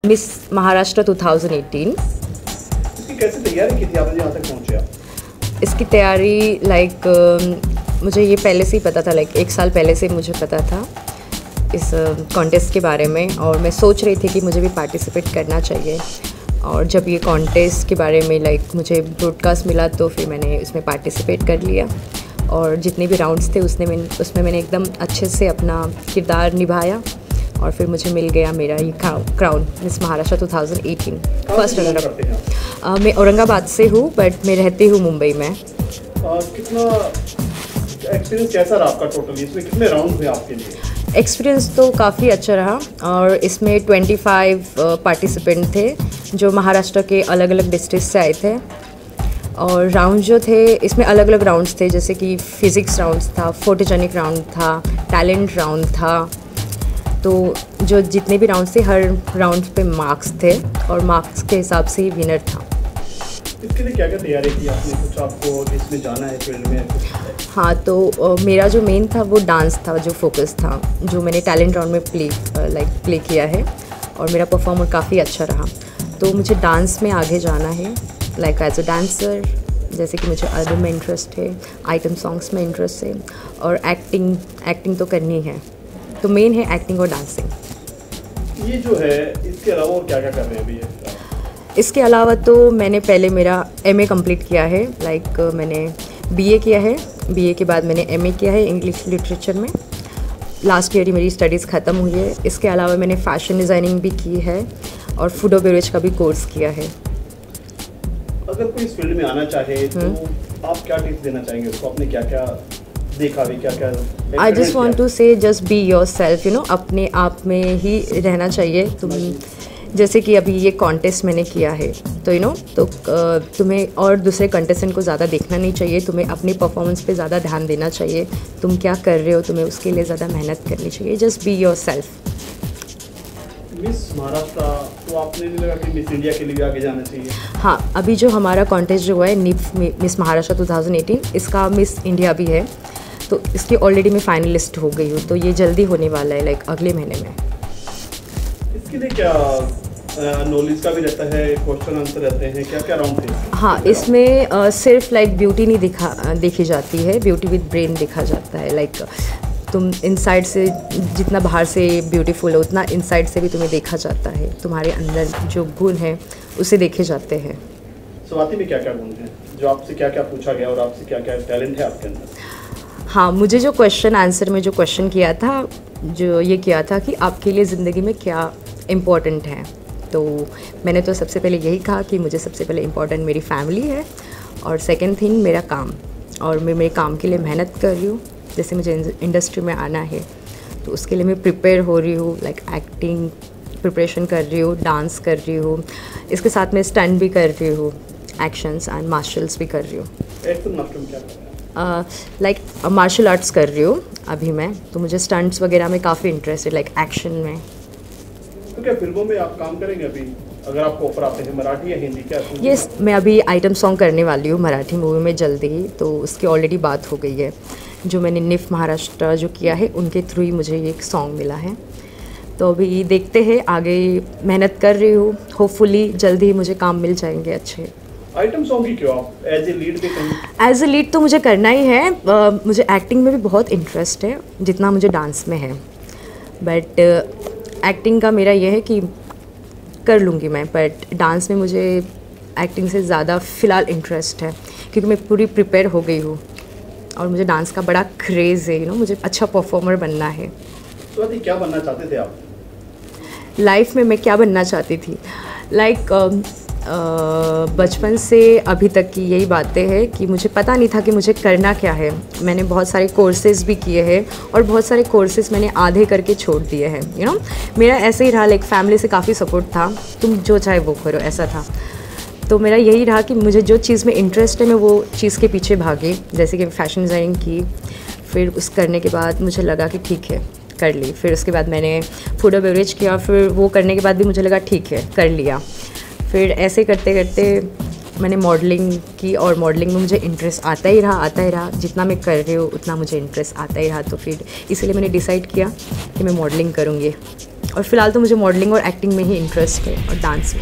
Miss Maharashtra 2018। इसकी कैसे तैयारी की थी आपने यहाँ तक पहुँचे आप? इसकी तैयारी मुझे ये पहले से ही पता था, एक साल पहले से मुझे पता था इस कॉन्टेस्ट के बारे में, और मैं सोच रही थी कि मुझे भी पार्टिसिपेट करना चाहिए। और जब ये कॉन्टेस्ट के बारे में मुझे ब्रॉडकास्ट मिला तो फिर मैंने उसमें पार्टिसिपेट कर लिया, और जितने भी राउंड्स थे उसमें मैंने एकदम अच्छे से अपना किरदार निभाया, और फिर मुझे मिल गया मेरा ये crown miss Maharashtra 2018 first runner. मैं औरंगाबाद से हूँ बट मैं रहती हूँ मुंबई में। कितना एक्सपीरियंस कैसा रहा आपका टोटली? इसमें कितने राउंड हुए आपके लिए? एक्सपीरियंस तो काफ़ी अच्छा रहा, और इसमें 25 पार्टिसिपेंट थे जो महाराष्ट्र के अलग अलग डिस्ट्रिक्ट से आए थे। और राउंड जो थे इसमें अलग अलग राउंड्स थे, जैसे कि फिज़िक्स राउंड्स था, फोटोजेनिक राउंड था, टैलेंट राउंड था। तो जो जितने भी राउंड्स थे हर राउंड पे मार्क्स थे, और मार्क्स के हिसाब से ही विनर था। इसके लिए क्या क्या तैयारी की आपने? कुछ आपको इसमें जाना है फील्ड में? हाँ, तो मेरा जो मेन था वो डांस था, जो फोकस था, जो मैंने टैलेंट राउंड में प्ले किया है, और मेरा परफॉर्मर काफ़ी अच्छा रहा। तो मुझे डांस में आगे जाना है, एज अ डांसर। जैसे कि मुझे एल्बम में इंटरेस्ट है, आइटम सॉन्ग्स में इंटरेस्ट है, और एक्टिंग तो करनी है। तो मेन है एक्टिंग और डांसिंग। ये जो है इसके अलावा और क्या क्या कर रहे हैं अभी? इसके अलावा तो मैंने पहले मेरा MA कंप्लीट किया है, मैंने BA किया है, BA के बाद मैंने MA किया है इंग्लिश लिटरेचर में। लास्ट ईयर ही मेरी स्टडीज़ ख़त्म हुई है। इसके अलावा मैंने फ़ैशन डिज़ाइनिंग भी की है, और फूड और बेवरेज का भी कोर्स किया है। अगर कोई इस फील्ड में आना चाहे तो आप क्या टिप्स देना चाहेंगे उसको? आपने क्या क्या देखा भी, क्या क्या? आई जस्ट वॉन्ट टू से जस्ट बी योर सेल्फ, अपने आप में ही रहना चाहिए तुम। जैसे कि अभी ये कॉन्टेस्ट मैंने किया है तो तुम्हें और दूसरे कंटेस्टेंट को ज़्यादा देखना नहीं चाहिए, तुम्हें अपनी परफॉर्मेंस पे ज़्यादा ध्यान देना चाहिए। तुम क्या कर रहे हो तुम्हें उसके लिए ज़्यादा मेहनत करनी चाहिए। Just be your self. Miss Maharashtra तो आपने नहीं लगा कि मिस इंडिया के लिए भी आगे जाना चाहिए? हाँ, अभी जो हमारा कॉन्टेस्ट जो हुआ है मिस महाराष्ट्र 2018, इसका मिस इंडिया भी है, तो इसकी ऑलरेडी मैं फाइनलिस्ट हो गई हूँ। तो ये जल्दी होने वाला है, अगले महीने में। इसके लिए क्या नॉलेज का भी रहता है, क्वेश्चन आंसर रहते हैं, क्या क्या राउंड थे? हाँ, इसमें सिर्फ ब्यूटी नहीं देखी जाती है, ब्यूटी विद ब्रेन देखा जाता है। तुम इनसाइड से जितना बाहर से ब्यूटीफुल हो उतना इनसाइड से भी तुम्हें देखा जाता है। तुम्हारे अंदर जो गुण हैं उसे देखे जाते हैं। स्वाति में क्या क्या गुण हैं जो आपसे क्या क्या पूछा गया, और आपसे क्या क्या टैलेंट है आपके अंदर? हाँ, मुझे जो क्वेश्चन आंसर में जो क्वेश्चन किया था, जो ये किया था कि आपके लिए ज़िंदगी में क्या इम्पोर्टेंट है, तो मैंने तो सबसे पहले यही कहा कि मुझे सबसे पहले इम्पोर्टेंट मेरी फैमिली है, और सेकंड थिंग मेरा काम, और मैं मेरे काम के लिए मेहनत कर रही हूँ। जैसे मुझे इंडस्ट्री में आना है तो उसके लिए मैं प्रिपेयर हो रही हूँ, एक्टिंग प्रिपरेशन कर रही हूँ, डांस कर रही हूँ, इसके साथ में स्टंट भी कर रही हूँ, एक्शंस एंड मार्शल्स भी कर रही हूँ। मार्शल आर्ट्स कर रही हूँ अभी मैं, तो मुझे स्टंट्स वगैरह में काफ़ी इंटरेस्ट है, एक्शन में। तो क्या फिल्मों में आप काम करेंगे अभी, अगर आपको ऑफर आते हैं, मराठी या हिंदी? क्या? यस, मैं अभी आइटम सॉन्ग करने वाली हूँ मराठी मूवी में जल्दी ही, तो उसकी ऑलरेडी बात हो गई है। जो मैंने निफ महाराष्ट्र जो किया है उनके थ्रू ही मुझे ये सॉन्ग मिला है। तो अभी देखते हैं, आगे मेहनत कर रही हूँ, होपफुली जल्दी ही मुझे काम मिल जाएंगे अच्छे। आइटम सॉन्ग ही क्यों? आप एज ए लीड भी कहीं? एज ए लीड तो मुझे करना ही है। मुझे एक्टिंग में भी बहुत इंटरेस्ट है जितना मुझे डांस में है, बट एक्टिंग का मेरा ये है कि कर लूँगी मैं, बट डांस में मुझे एक्टिंग से ज़्यादा फ़िलहाल इंटरेस्ट है, क्योंकि मैं पूरी प्रिपेयर हो गई हूँ और मुझे डांस का बड़ा क्रेज़ है। मुझे अच्छा परफॉर्मर बनना है। तो क्या बनना चाहते थे आप लाइफ में? मैं क्या बनना चाहती थी, बचपन से अभी तक की यही बातें हैं कि मुझे पता नहीं था कि मुझे करना क्या है। मैंने बहुत सारे कोर्सेज़ भी किए हैं, और बहुत सारे कोर्सेज़ मैंने आधे करके छोड़ दिए हैं। मेरा ऐसे ही रहा, फैमिली से काफ़ी सपोर्ट था, तुम जो चाहे वो करो, ऐसा था। तो मेरा यही रहा कि मुझे जो चीज़ में इंटरेस्ट है मैं वो चीज़ के पीछे भागी। जैसे कि फैशन डिज़ाइनिंग की, फिर उस करने के बाद मुझे लगा कि ठीक है कर ली। फिर उसके बाद मैंने फूड और बेवरेज किया, फिर वो करने के बाद भी मुझे लगा ठीक है कर लिया। फिर ऐसे करते करते मैंने मॉडलिंग की, और मॉडलिंग में मुझे इंटरेस्ट आता ही रहा। जितना मैं कर रही हूँ उतना मुझे इंटरेस्ट आता ही रहा। तो फिर इसलिए मैंने डिसाइड किया कि मैं मॉडलिंग करूँगी, और फिलहाल तो मुझे मॉडलिंग और एक्टिंग में ही इंटरेस्ट है और डांस में।